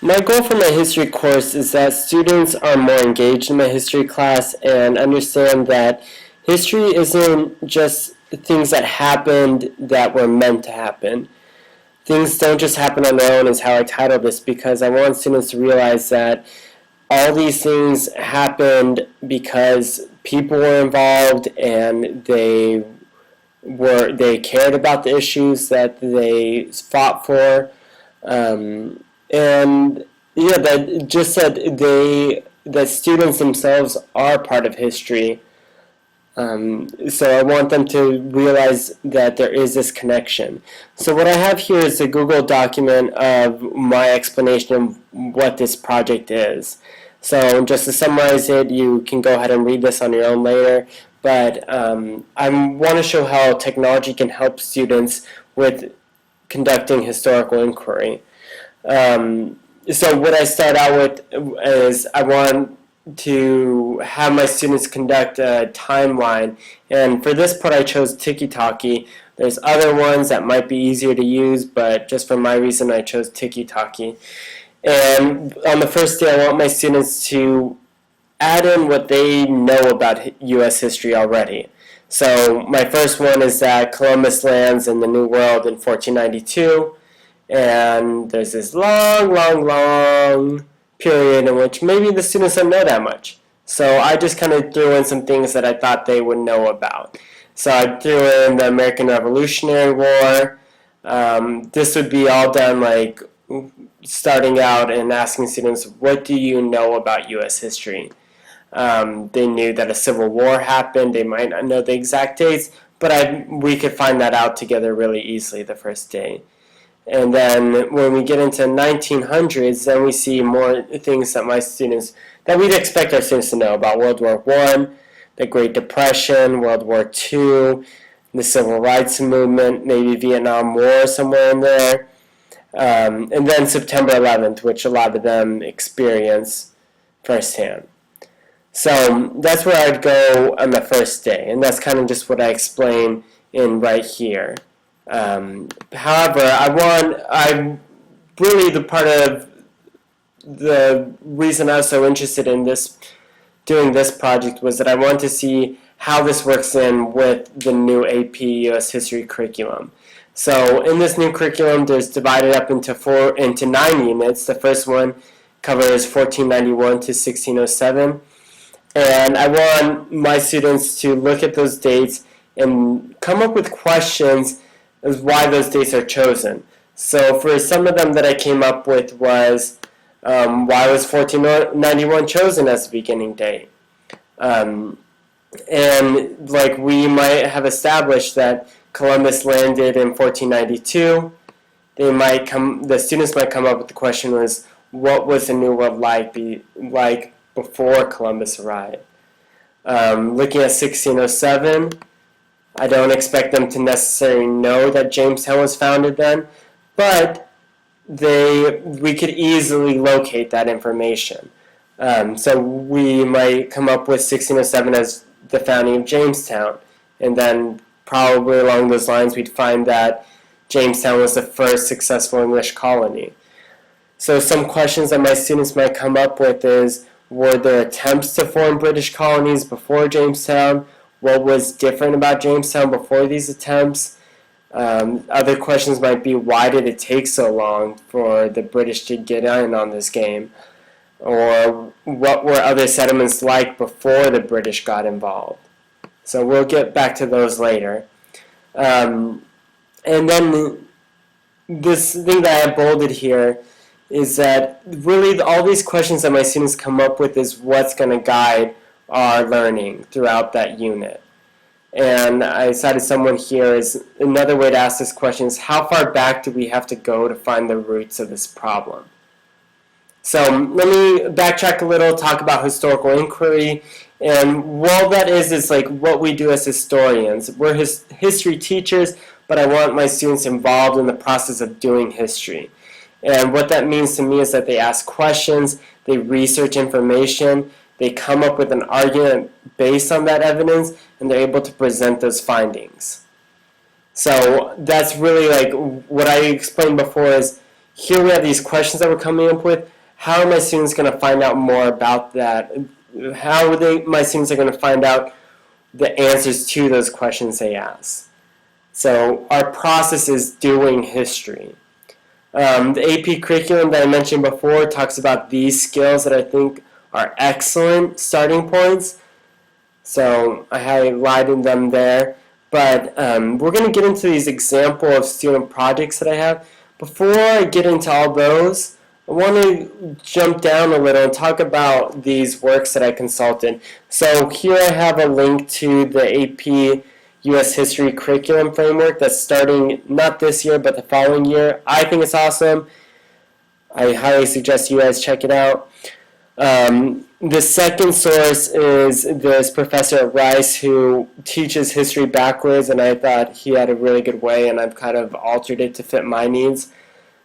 My goal for my history course is that students are more engaged in my history class and understand that history isn't just things that happened that were meant to happen. Things don't just happen on their own is how I titled this, because I want students to realize that all these things happened because people were involved and they cared about the issues that they fought for. And yeah, that students themselves are part of history. So I want them to realize that there is this connection. So what I have here is a Google document of my explanation of what this project is. So just to summarize it, you can go ahead and read this on your own later. But I want to show how technology can help students with conducting historical inquiry. So what I start out with is I want to have my students conduct a timeline, and for this part I chose Tiki-Taki. There's other ones that might be easier to use, but just for my reason I chose Tiki-Taki. And on the first day I want my students to add in what they know about U.S. history already. So my first one is that Columbus lands in the New World in 1492. And there's this long period in which maybe the students don't know that much. So I just kind of threw in some things that I thought they would know about. So I threw in the American Revolutionary War. This would be all done like starting out and asking students, what do you know about U.S. history? They knew that a civil war happened. They might not know the exact dates, but we could find that out together really easily the first day. And then when we get into 1900s, then we see more things that we'd expect our students to know about World War I, the Great Depression, World War II, the Civil Rights Movement, maybe Vietnam War somewhere in there, and then September 11th, which a lot of them experience firsthand. So that's where I'd go on the first day, and that's kind of just what I explain in right here. However, the part of the reason I was so interested in doing this project was that I wanted to see how this works in with the new AP US History curriculum. So in this new curriculum, there's divided up into 9 units. The first one covers 1491 to 1607. And I want my students to look at those dates and come up with questions as why those dates are chosen. So for some of them that I came up with was, why was 1491 chosen as the beginning date? And like we might have established that Columbus landed in 1492. The students might come up with the question was, what was the New World like before Columbus arrived? Looking at 1607, I don't expect them to necessarily know that Jamestown was founded then, but we could easily locate that information. So we might come up with 1607 as the founding of Jamestown, and then probably along those lines we'd find that Jamestown was the first successful English colony. So some questions that my students might come up with is, were there attempts to form British colonies before Jamestown? What was different about Jamestown before these attempts? Other questions might be, why did it take so long for the British to get in on this game? Or what were other settlements like before the British got involved? So we'll get back to those later. And then this thing that I bolded here is that really all these questions that my students come up with is what's going to guide our learning throughout that unit. And I cited someone here as another way to ask this question is, how far back do we have to go to find the roots of this problem? So let me backtrack a little, talk about historical inquiry. And what that is like what we do as historians. We're history teachers, but I want my students involved in the process of doing history. And what that means to me is that they ask questions, they research information, they come up with an argument based on that evidence, and they're able to present those findings. So that's really like what I explained before is here we have these questions that we're coming up with. How are my students going to find out more about that? How are my students are going to find out the answers to those questions they ask? So our process is doing history. The AP curriculum that I mentioned before talks about these skills that I think are excellent starting points. So I highlighted them there. But we're going to get into these example of student projects that I have. Before I get into all those, I want to jump down a little and talk about these works that I consulted. So here I have a link to the AP U.S. History Curriculum Framework that's starting not this year but the following year. I think it's awesome. I highly suggest you guys check it out. The second source is this professor at Rice who teaches history backwards, and I thought he had a really good way, and I've kind of altered it to fit my needs.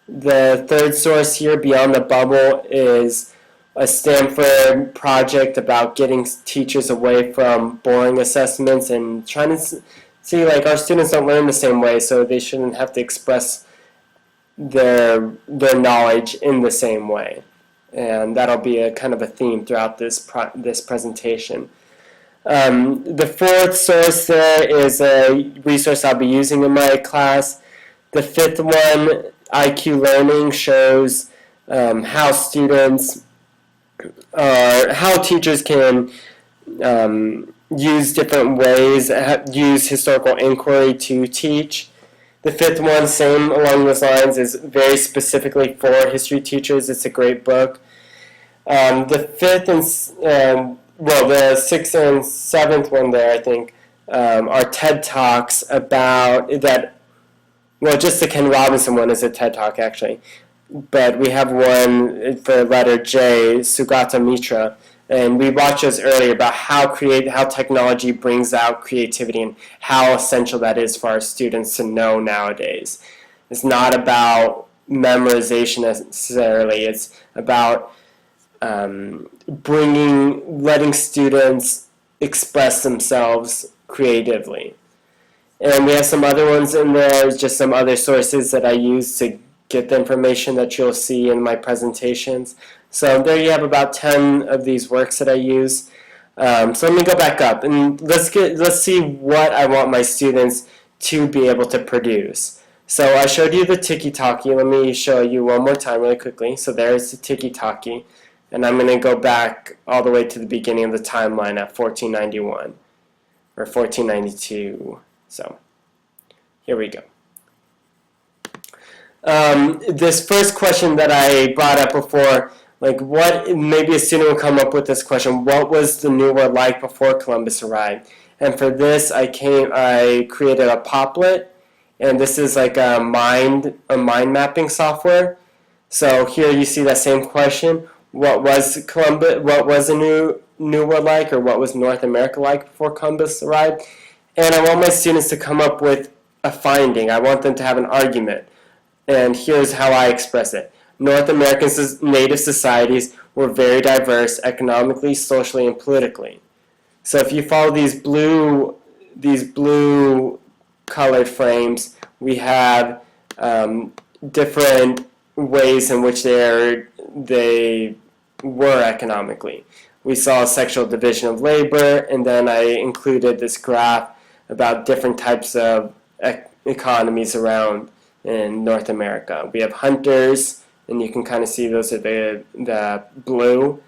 The third source here, Beyond the Bubble, is a Stanford project about getting teachers away from boring assessments and trying to see, like, our students don't learn the same way, so they shouldn't have to express their knowledge in the same way. And that'll be a kind of a theme throughout this presentation. The fourth source there is a resource I'll be using in my class. The fifth one, IQ Learning, shows how teachers can use different ways, use historical inquiry to teach. The fifth one, same along those lines, is very specifically for history teachers. It's a great book. The fifth and the sixth and seventh one there, I think, are TED Talks about that. Well, just the Ken Robinson one is a TED Talk, actually. But we have one for letter J, Sugata Mitra, and we watched this earlier about how technology brings out creativity and how essential that is for our students to know nowadays. It's not about memorization necessarily. It's about letting students express themselves creatively. And we have some other ones in there, just some other sources that I use to get the information that you'll see in my presentations. So there you have about 10 of these works that I use. So let me go back up and let's see what I want my students to be able to produce. So I showed you the tiki-taki. Let me show you one more time really quickly. So there's the tiki-taki. And I'm going to go back all the way to the beginning of the timeline at 1491 or 1492. So here we go. This first question that I brought up before, like maybe a student will come up with this question: what was the New World like before Columbus arrived? And for this, I created a Poplet, and this is like a mind mapping software. So here you see that same question: what was the New World like, or what was North America like before Columbus arrived? And I want my students to come up with a finding. I want them to have an argument. And here's how I express it. North American native societies were very diverse economically, socially, and politically. So if you follow these blue colored frames, we have different ways in which they were economically. We saw sexual division of labor, and then I included this graph about different types of economies around in North America. We have hunters, and you can kind of see those are the blue.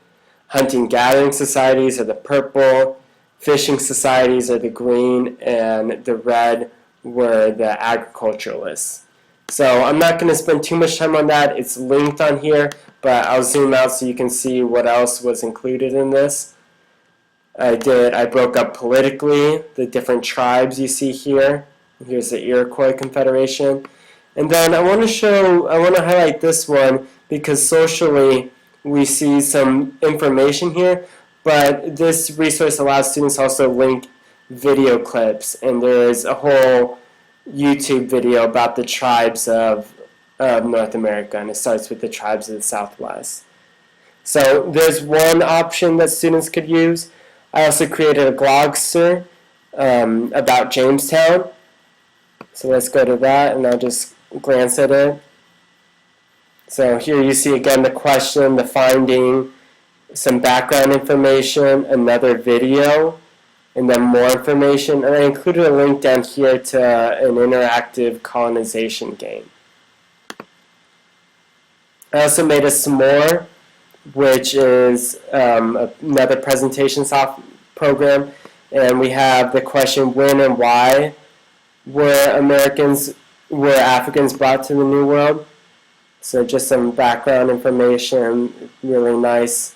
Hunting-gathering societies are the purple. Fishing societies are the green, and the red were the agriculturalists. So I'm not going to spend too much time on that. It's linked on here, but I'll zoom out so you can see what else was included in this. I broke up politically the different tribes you see here. Here's the Iroquois Confederation. And then I want to highlight this one because socially we see some information here, but this resource allows students also link video clips, and there's a whole YouTube video about the tribes of North America, and it starts with the tribes of the Southwest. So there's one option that students could use. I also created a Glogster about Jamestown. So let's go to that, and I'll just glance at it. So here you see again the question, the finding, some background information, another video, and then more information. And I included a link down here to an interactive colonization game. I also made a s'more, which is another presentation program. And we have the question, when and why were Africans brought to the New World? So just some background information, really nice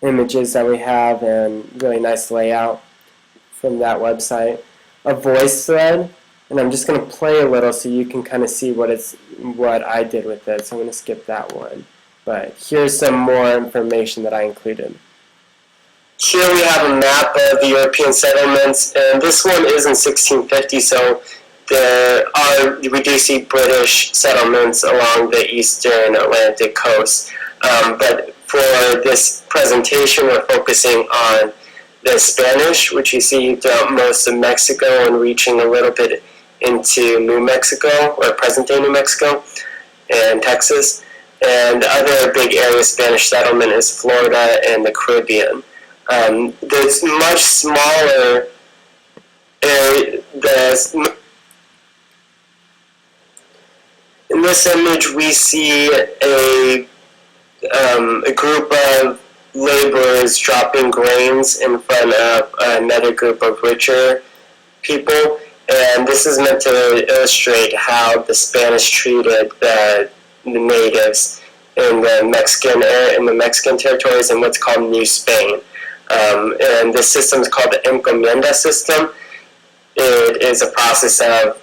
images that we have, and really nice layout from that website. A voice thread, and I'm just going to play a little so you can kind of see what I did with it. So I'm going to skip that one. But here's some more information that I included. Here we have a map of the European settlements, and this one is in 1650, so we do see British settlements along the eastern Atlantic coast. But for this presentation, we're focusing on the Spanish, which you see throughout most of Mexico and reaching a little bit into New Mexico, or present-day New Mexico, and Texas. And the other big area of Spanish settlement is Florida and the Caribbean. There's much smaller area. In this image, we see a group of laborers dropping grains in front of another group of richer people, and this is meant to illustrate how the Spanish treated the natives in the Mexican territories in what's called New Spain. And this system is called the encomienda system. It is a process of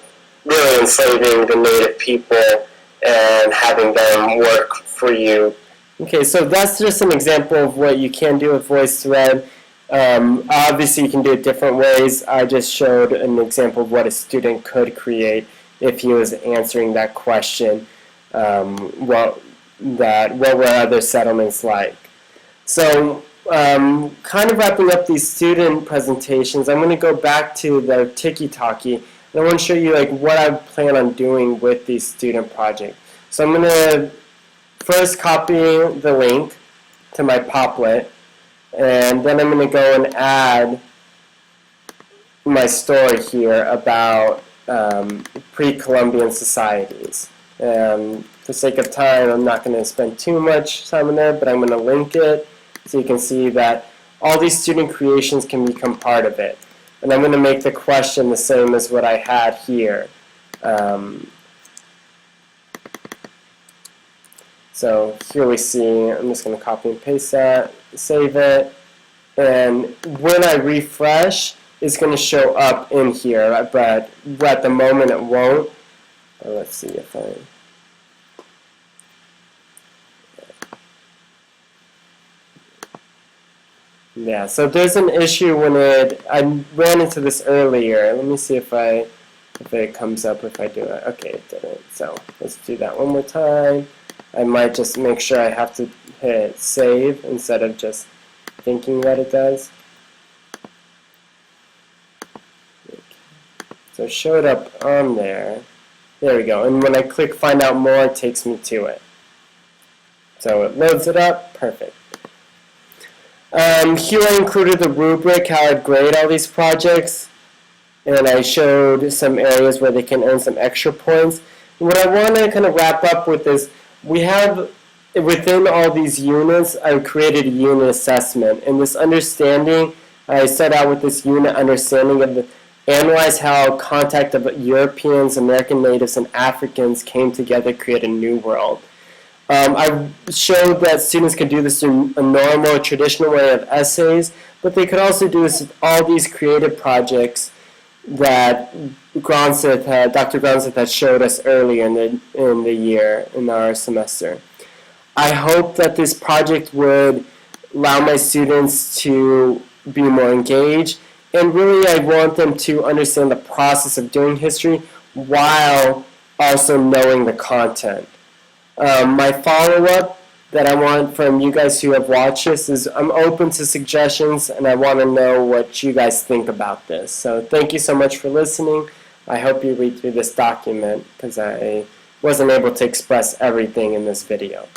really enslaving the native people and having them work for you. Okay, so that's just an example of what you can do with VoiceThread. Obviously, you can do it different ways. I just showed an example of what a student could create if he was answering that question. What were other settlements like? So, kind of wrapping up these student presentations, I'm going to go back to the Tiki-Taki, and I want to show you what I plan on doing with these student projects. So I'm going to first copy the link to my Poplet, and then I'm going to go and add my story here about pre-Columbian societies. For the sake of time, I'm not going to spend too much time in there, but I'm going to link it so you can see that all these student creations can become part of it. And I'm going to make the question the same as what I had here. So here we see, I'm just going to copy and paste that, save it, and when I refresh, it's going to show up in here, but at the moment it won't. Let's see if I... Yeah, so there's an issue when I ran into this earlier. Let me see if it comes up if I do it. Okay, it didn't. So let's do that one more time. I might just make sure I have to hit save instead of just thinking that it does. So it showed up on there. There we go. And when I click find out more, it takes me to it. So it loads it up. Perfect. Here I included the rubric, how I'd grade all these projects, and I showed some areas where they can earn some extra points. What I want to kind of wrap up with is, we have, within all these units, I created a unit assessment. And this understanding, I set out with this unit understanding of analyze how contact of Europeans, American natives, and Africans came together to create a new world. I showed that students could do this in a normal, traditional way of essays, but they could also do this with all these creative projects that Dr. Gronseth had showed us earlier in the year, in our semester. I hope that this project would allow my students to be more engaged, and really I want them to understand the process of doing history while also knowing the content. My follow-up that I want from you guys who have watched this is I'm open to suggestions, and I want to know what you guys think about this. So thank you so much for listening. I hope you read through this document because I wasn't able to express everything in this video.